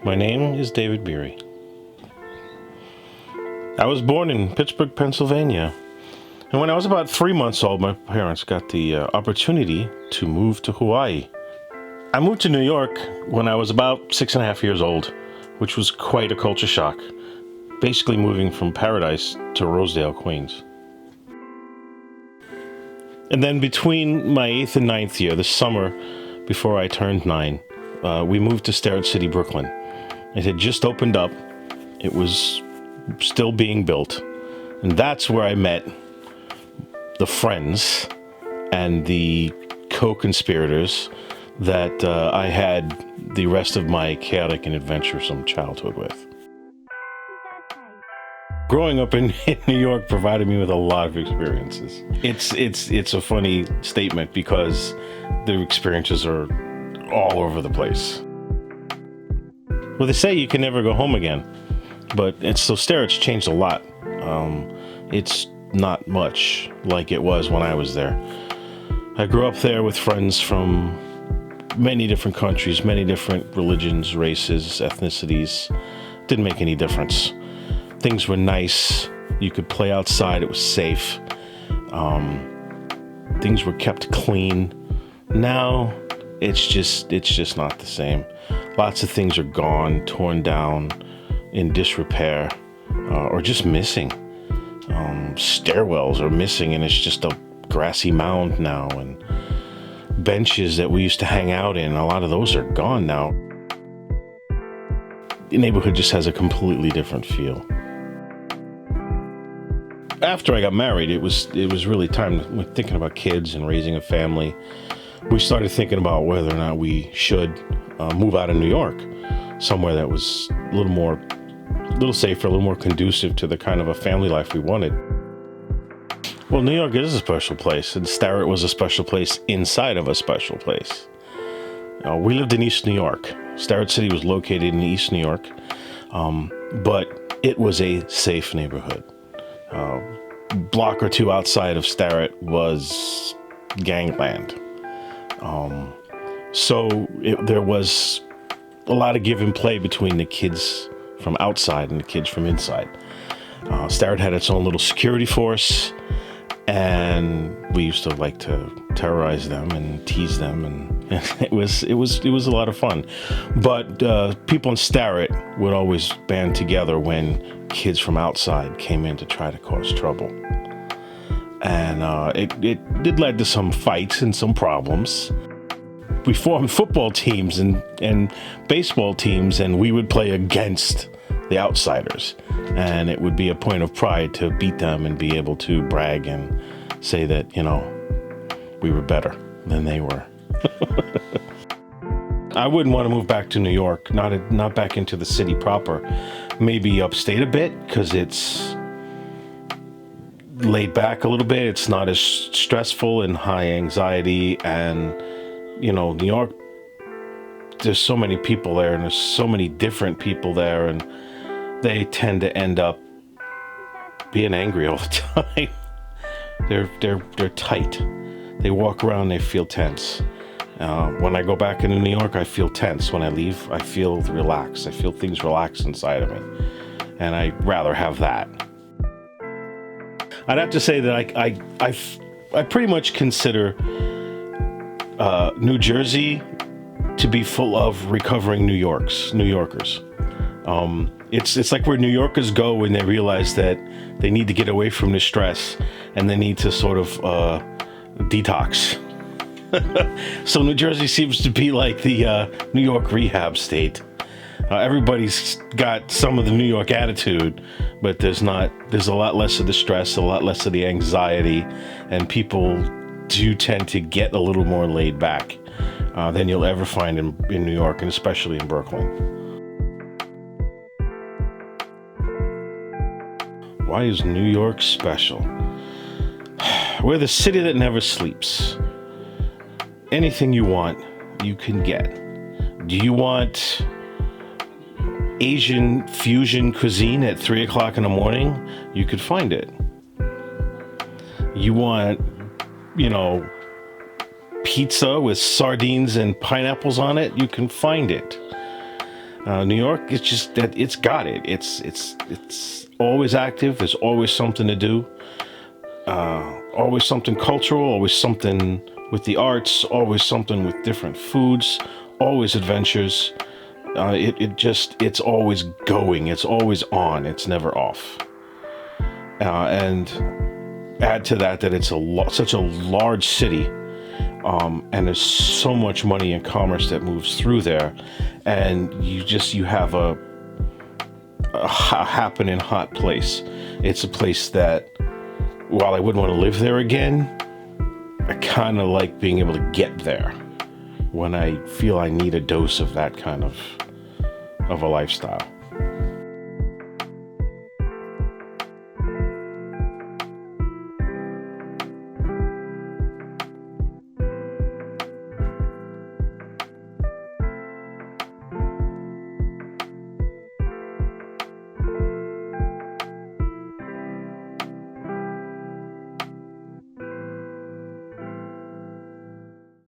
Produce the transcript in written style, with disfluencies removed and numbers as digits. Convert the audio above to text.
My name is David Beery. I was born in Pittsburgh, Pennsylvania. And when I was about 3 months old, my parents got the opportunity to move to Hawaii. I moved to New York when I was about 6.5 years old, which was quite a culture shock. Basically moving from paradise to Rosedale, Queens. And then between my 8th and 9th year, the summer before I turned 9, we moved to Starrett City, Brooklyn. It had just opened up. It was still being built. And that's where I met the friends and the co-conspirators that I had the rest of my chaotic and adventuresome childhood with. Growing up in New York provided me with a lot of experiences. It's a funny statement because the experiences are all over the place. Well, they say you can never go home again, but Starrett's changed a lot. It's not much like it was when I was there. I grew up there with friends from many different countries, many different religions, races, ethnicities. Didn't make any difference. Things were nice. You could play outside. It was safe. Things were kept clean. Now, it's just not the same. Lots of things are gone, torn down, in disrepair, or just missing. Stairwells are missing, and it's just a grassy mound now. And benches that we used to hang out in, a lot of those are gone now. The neighborhood just has a completely different feel. After I got married, it was really time thinking about kids and raising a family. We started thinking about whether or not we should move out of New York, somewhere that was a little safer, a little more conducive to the kind of a family life we wanted. Well, New York is a special place, and Starrett was a special place inside of a special place. We lived in East New York. Starrett City was located in East New York, but it was a safe neighborhood. Block or two outside of Starrett was gangland. There was a lot of give and play between the kids from outside and the kids from inside. Starrett had its own little security force, and we used to like to terrorize them and tease them, and it was a lot of fun. But people in Starrett would always band together when kids from outside came in to try to cause trouble, and it led to some fights and some problems. We formed football teams and baseball teams, and we would play against the outsiders, and it would be a point of pride to beat them and be able to brag and say that, we were better than they were. I wouldn't want to move back to New York, not back into the city proper. Maybe upstate a bit, because it's laid back a little bit. It's not as stressful and high anxiety, and New York, there's so many people there, and there's so many different people there, and they tend to end up being angry all the time. They're tight. They walk around, they feel tense. When I go back into New York, I feel tense. When I leave, I feel relaxed. I feel things relax inside of me, and I'd rather have that. I'd have to say that I pretty much consider New Jersey to be full of recovering New Yorkers. It's like where New Yorkers go when they realize that they need to get away from the stress and they need to sort of detox. So New Jersey seems to be like the New York rehab state. Everybody's got some of the New York attitude, but there's a lot less of the stress, a lot less of the anxiety, and people do tend to get a little more laid back than you'll ever find in New York, and especially in Brooklyn. Why is New York special? We're the city that never sleeps. Anything you want, you can get. Do you want Asian fusion cuisine at 3 o'clock in the morning? You could find it. You want, pizza with sardines and pineapples on it? You can find it. New York, it's just that it's got it. It's always active. There's always something to do. Always something cultural. Always something with the arts. Always something with different foods. Always adventures. It's always going. It's always on. It's never off. And add to that it's such a large city, and there's so much money and commerce that moves through there, and you have a happening hot place. It's a place that, while I wouldn't want to live there again, I kind of like being able to get there when I feel I need a dose of that kind of a lifestyle.